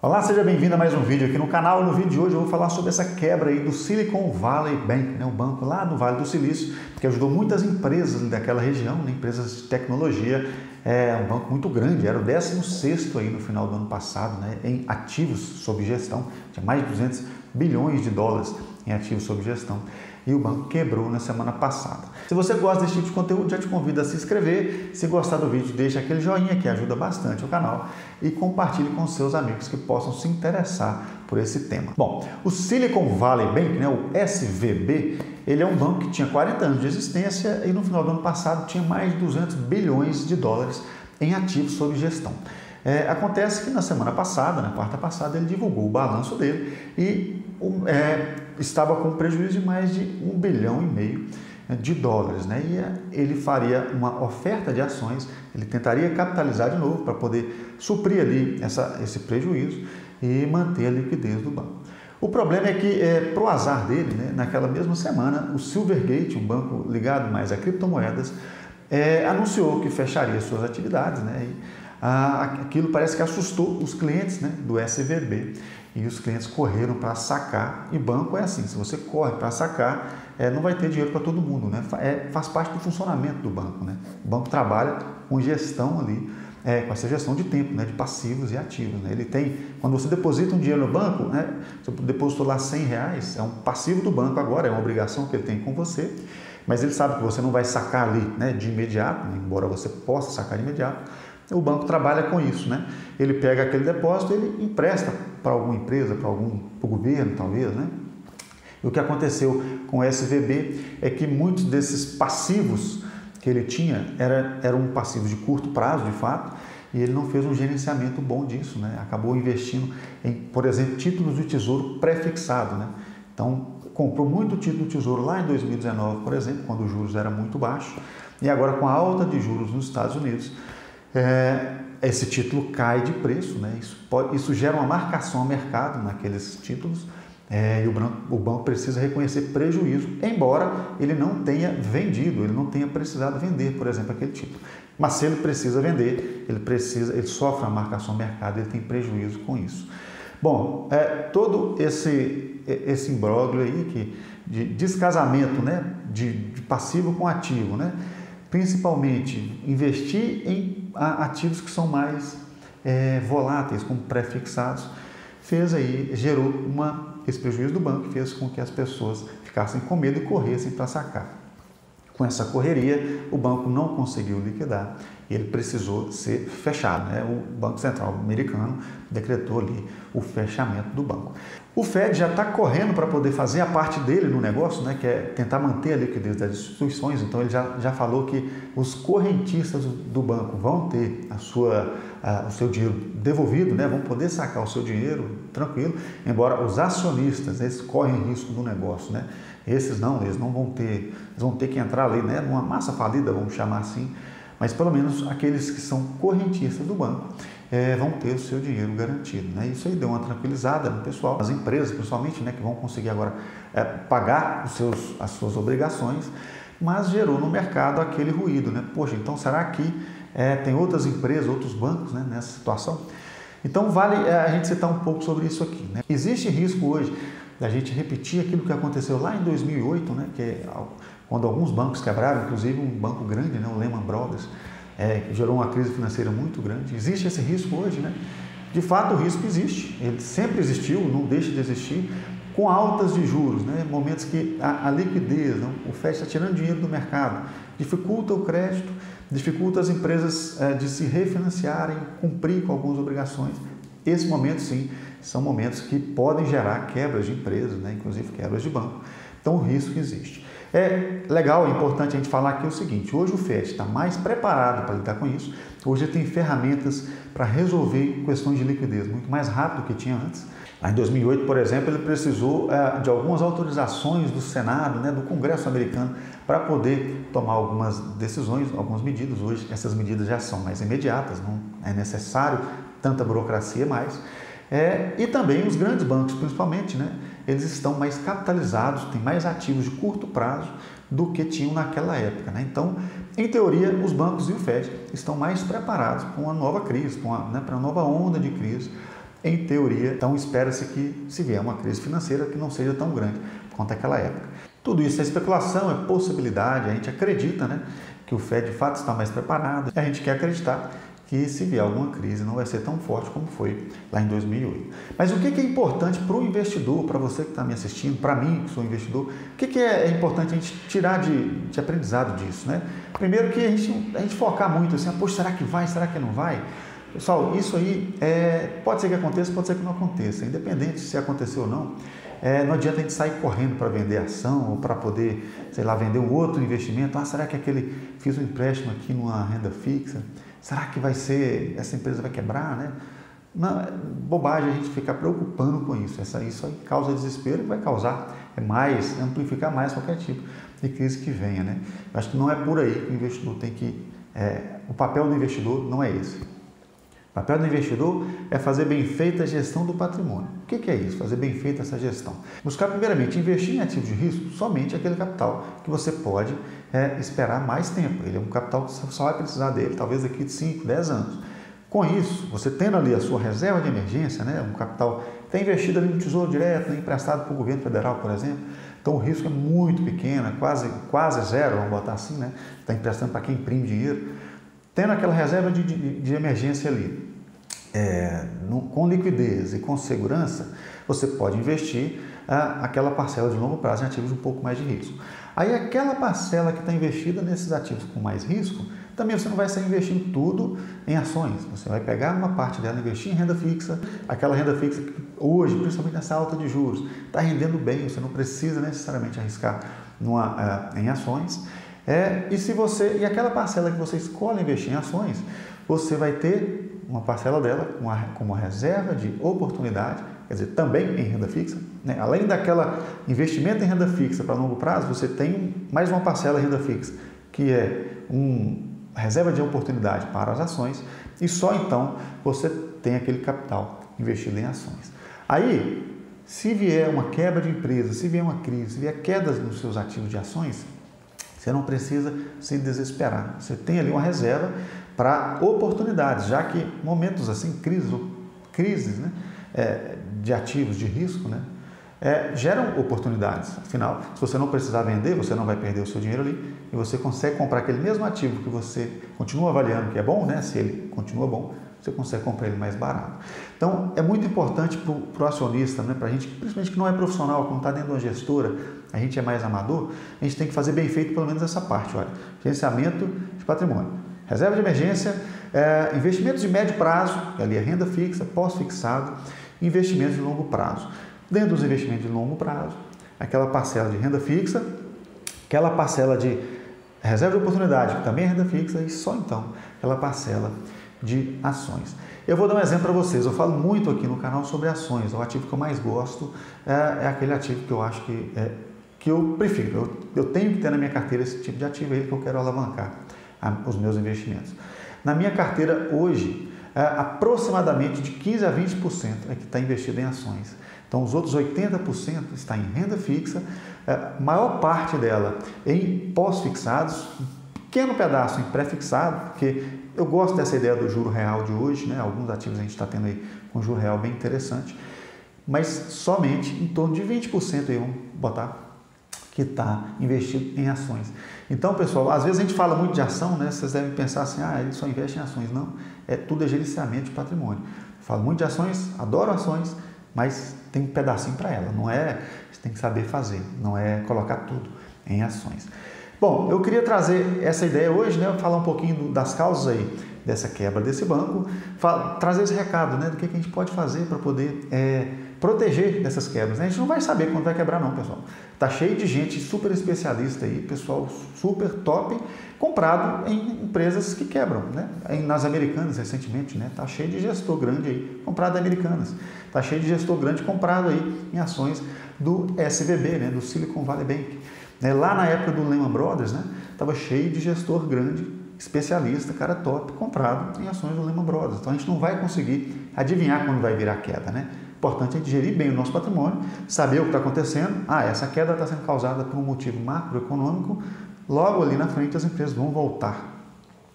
Olá, seja bem-vindo a mais um vídeo aqui no canal. No vídeo de hoje eu vou falar sobre essa quebra aí do Silicon Valley Bank, o banco lá no Vale do Silício, que ajudou muitas empresas daquela região, empresas de tecnologia. É um banco muito grande, era o 16º aí no final do ano passado, em ativos sob gestão, tinha mais de 200 bilhões de dólares em ativos sob gestão. E o banco quebrou na semana passada. Se você gosta desse tipo de conteúdo, já te convido a se inscrever. Se gostar do vídeo, deixa aquele joinha que ajuda bastante o canal e compartilhe com seus amigos que possam se interessar por esse tema. Bom, o Silicon Valley Bank, o SVB, ele é um banco que tinha 40 anos de existência e no final do ano passado tinha mais de 200 bilhões de dólares em ativos sob gestão. Acontece que na semana passada, na quarta passada, ele divulgou o balanço dele e estava com um prejuízo de mais de 1,5 bilhão de dólares. E ele faria uma oferta de ações, ele tentaria capitalizar de novo para poder suprir ali esse prejuízo e manter a liquidez do banco. O problema é que, para o azar dele, naquela mesma semana, o Silvergate, um banco ligado mais a criptomoedas, anunciou que fecharia suas atividades, aquilo parece que assustou os clientes do SVB e os clientes correram para sacar. E banco é assim, se você corre para sacar, não vai ter dinheiro para todo mundo, faz parte do funcionamento do banco. O banco trabalha com gestão ali, com essa gestão de tempo, de passivos e ativos. Ele tem, quando você deposita um dinheiro no banco, você depositou lá R$100, é um passivo do banco agora, é uma obrigação que ele tem com você, mas ele sabe que você não vai sacar ali de imediato, embora você possa sacar de imediato. O banco trabalha com isso, Ele pega aquele depósito, ele empresta para alguma empresa, para o governo, talvez, E o que aconteceu com o SVB é que muitos desses passivos que ele tinha eram passivos de curto prazo, de fato, e ele não fez um gerenciamento bom disso, Acabou investindo em, por exemplo, títulos do Tesouro pré-fixado, Então, comprou muito título do Tesouro lá em 2019, por exemplo, quando os juros eram muito baixos, e agora com a alta de juros nos Estados Unidos, esse título cai de preço, Isso gera uma marcação ao mercado naqueles títulos, e o banco precisa reconhecer prejuízo, embora ele não tenha vendido, ele não tenha precisado vender, por exemplo, aquele título. Mas se ele precisa vender, ele sofre uma marcação ao mercado, ele tem prejuízo com isso. Bom, todo esse imbróglio aí de descasamento, de passivo com ativo, principalmente investir em ativos que são mais voláteis, como pré-fixados, gerou esse prejuízo do banco, fez com que as pessoas ficassem com medo e corressem para sacar. Com essa correria, o banco não conseguiu liquidar e ele precisou ser fechado. O Banco Central americano decretou ali o fechamento do banco. O Fed já está correndo para poder fazer a parte dele no negócio, que é tentar manter a liquidez das instituições. Então ele já falou que os correntistas do banco vão ter o seu dinheiro devolvido, vão poder sacar o seu dinheiro tranquilo, embora os acionistas, eles correm risco do negócio, eles não vão ter, eles vão ter que entrar ali, numa massa falida, vamos chamar assim, mas pelo menos aqueles que são correntistas do banco vão ter o seu dinheiro garantido. Isso aí deu uma tranquilizada no pessoal, as empresas principalmente, que vão conseguir agora pagar as suas obrigações, mas gerou no mercado aquele ruído, Poxa, então será que tem outras empresas, outros bancos nessa situação? Então vale a gente citar um pouco sobre isso aqui. Existe risco hoje da gente repetir aquilo que aconteceu lá em 2008, que é quando alguns bancos quebraram, inclusive um banco grande, o Lehman Brothers, que gerou uma crise financeira muito grande. Existe esse risco hoje, De fato, o risco existe, ele sempre existiu, não deixa de existir, com altas de juros, momentos que a liquidez, o Fed está tirando dinheiro do mercado, dificulta o crédito, dificulta as empresas de se refinanciarem, cumprir com algumas obrigações. Esses momentos, sim, são momentos que podem gerar quebras de empresas, inclusive quebras de banco. Então, o risco existe. É legal, é importante a gente falar aqui o seguinte: hoje o Fed está mais preparado para lidar com isso, hoje ele tem ferramentas para resolver questões de liquidez muito mais rápido do que tinha antes. Lá em 2008, por exemplo, ele precisou de algumas autorizações do Senado, do Congresso americano, para poder tomar algumas decisões, algumas medidas. Hoje essas medidas já são mais imediatas, não é necessário tanta burocracia mais. E também os grandes bancos, principalmente, eles estão mais capitalizados, têm mais ativos de curto prazo do que tinham naquela época. Então, em teoria, os bancos e o Fed estão mais preparados para uma nova crise, para uma nova onda de crise, em teoria. Então espera-se que, se vier uma crise financeira, que não seja tão grande quanto aquela época. Tudo isso é especulação, é possibilidade, a gente acredita, né, que o Fed de fato está mais preparado, e a gente quer acreditar que se vier alguma crise não vai ser tão forte como foi lá em 2008. Mas o que é importante para o investidor, para você que está me assistindo, para mim que sou investidor, o que é importante a gente tirar de aprendizado disso, né? Primeiro que a gente focar muito assim, poxa, será que vai, será que não vai? Pessoal, isso aí pode ser que aconteça, pode ser que não aconteça, independente se aconteceu ou não. Não adianta a gente sair correndo para vender ação ou para poder, sei lá, vender um outro investimento. Será que fiz um empréstimo aqui numa renda fixa? Será que essa empresa vai quebrar, né? Não, é bobagem a gente ficar preocupando com isso. Isso aí causa desespero e vai causar amplificar mais qualquer tipo de crise que venha, né? Eu acho que não é por aí que o investidor tem que... o papel do investidor não é esse. O papel do investidor é fazer bem feita a gestão do patrimônio. O que é isso? Fazer bem feita essa gestão. Buscar, primeiramente, investir em ativos de risco, somente aquele capital que você pode esperar mais tempo. Ele é um capital que você só vai precisar dele, talvez daqui de 5, 10 anos. Com isso, você tendo ali a sua reserva de emergência, né, um capital que está investido ali no Tesouro Direto, emprestado para o governo federal, por exemplo, então o risco é muito pequeno, quase zero, vamos botar assim, né? Está emprestando para quem imprime dinheiro. Tendo aquela reserva de emergência ali, com liquidez e com segurança, você pode investir aquela parcela de longo prazo em ativos um pouco mais de risco. Aí aquela parcela que está investida nesses ativos com mais risco, também você não vai sair investindo tudo em ações. Você vai pegar uma parte dela e investir em renda fixa, aquela renda fixa que hoje, principalmente nessa alta de juros, está rendendo bem, você não precisa necessariamente arriscar em ações. E aquela parcela que você escolhe investir em ações, você vai ter uma parcela dela com uma reserva de oportunidade, quer dizer, também em renda fixa, né? Além daquela investimento em renda fixa para longo prazo, você tem mais uma parcela em renda fixa, que é reserva de oportunidade para as ações, e só então você tem aquele capital investido em ações. Aí, se vier uma quebra de empresa, se vier uma crise, se vier quedas nos seus ativos de ações, você não precisa se desesperar. Você tem ali uma reserva para oportunidades, já que momentos assim, crises, né, de ativos de risco, né, geram oportunidades. Afinal, se você não precisar vender, você não vai perder o seu dinheiro ali e você consegue comprar aquele mesmo ativo que você continua avaliando que é bom, né, se ele continua bom, você consegue comprar ele mais barato. Então, é muito importante para o acionista, né, para a gente, principalmente que não é profissional, que não está dentro de uma gestora, a gente é mais amador, a gente tem que fazer bem feito pelo menos essa parte, olha, gerenciamento de patrimônio, reserva de emergência, investimentos de médio prazo, ali é renda fixa, pós-fixado, investimentos de longo prazo. Dentro dos investimentos de longo prazo, aquela parcela de renda fixa, aquela parcela de reserva de oportunidade, que também é renda fixa, e só então aquela parcela de ações. Eu vou dar um exemplo para vocês. Eu falo muito aqui no canal sobre ações. O ativo que eu mais gosto é aquele ativo que eu acho que eu prefiro. Eu tenho que ter na minha carteira esse tipo de ativo, é ele que eu quero alavancar os meus investimentos. Na minha carteira hoje, aproximadamente de 15 a 20% é que está investido em ações. Então, os outros 80% está em renda fixa, maior parte dela em pós-fixados, um pequeno pedaço em pré-fixado, porque eu gosto dessa ideia do juro real de hoje, né? Alguns ativos a gente está tendo aí com juro real bem interessante, mas somente em torno de 20% aí, vamos botar, que está investido em ações. Então, pessoal, às vezes a gente fala muito de ação, né? Vocês devem pensar assim, ele só investe em ações. Não, tudo é gerenciamento de patrimônio. Eu falo muito de ações, adoro ações, mas tem um pedacinho para ela, não é, você tem que saber fazer, não é colocar tudo em ações. Bom, eu queria trazer essa ideia hoje, né, falar um pouquinho das causas aí dessa quebra desse banco, trazer esse recado, né, do que a gente pode fazer para poder proteger dessas quebras, né? A gente não vai saber quando vai quebrar não, pessoal. Tá cheio de gente super especialista aí, pessoal super top, comprado em empresas que quebram, né? Nas Americanas, recentemente, né? Tá cheio de gestor grande aí, comprado em Americanas. Tá cheio de gestor grande comprado aí em ações do SVB, né? Do Silicon Valley Bank. Lá na época do Lehman Brothers, né? Tava cheio de gestor grande, especialista, cara top, comprado em ações do Lehman Brothers. Então a gente não vai conseguir adivinhar quando vai vir a queda, né? Importante é gerir bem o nosso patrimônio, saber o que está acontecendo. Essa queda está sendo causada por um motivo macroeconômico. Logo ali na frente as empresas vão voltar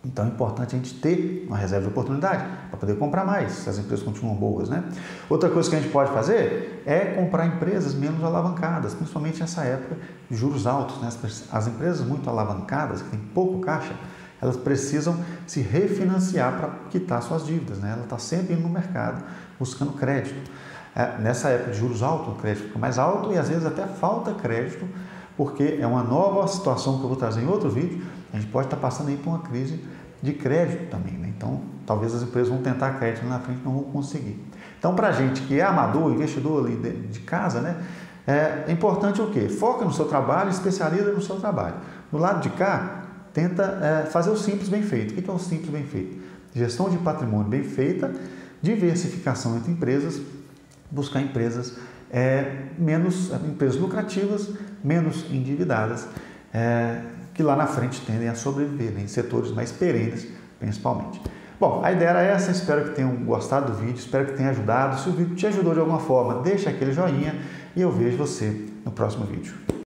Então é importante a gente ter uma reserva de oportunidade para poder comprar mais, se as empresas continuam boas, né? Outra coisa que a gente pode fazer é comprar empresas menos alavancadas, principalmente nessa época de juros altos, né? As empresas muito alavancadas, que têm pouco caixa, elas precisam se refinanciar para quitar suas dívidas, né? Ela está sempre indo no mercado buscando crédito. Nessa época de juros altos, o crédito fica mais alto e às vezes até falta crédito, porque é uma nova situação que eu vou trazer em outro vídeo. A gente pode estar passando aí por uma crise de crédito também, né? Então, talvez as empresas vão tentar crédito lá na frente e não vão conseguir. Então, para a gente que é amador, investidor ali de casa, né? É importante o quê? Foca no seu trabalho, especializa no seu trabalho. No lado de cá, tenta fazer o simples bem feito. O que é o simples bem feito? Gestão de patrimônio bem feita, diversificação entre empresas, buscar empresas empresas lucrativas, menos endividadas, que lá na frente tendem a sobreviver, né, em setores mais perenes, principalmente. Bom, a ideia era essa, espero que tenham gostado do vídeo, espero que tenha ajudado. Se o vídeo te ajudou de alguma forma, deixa aquele joinha e eu vejo você no próximo vídeo.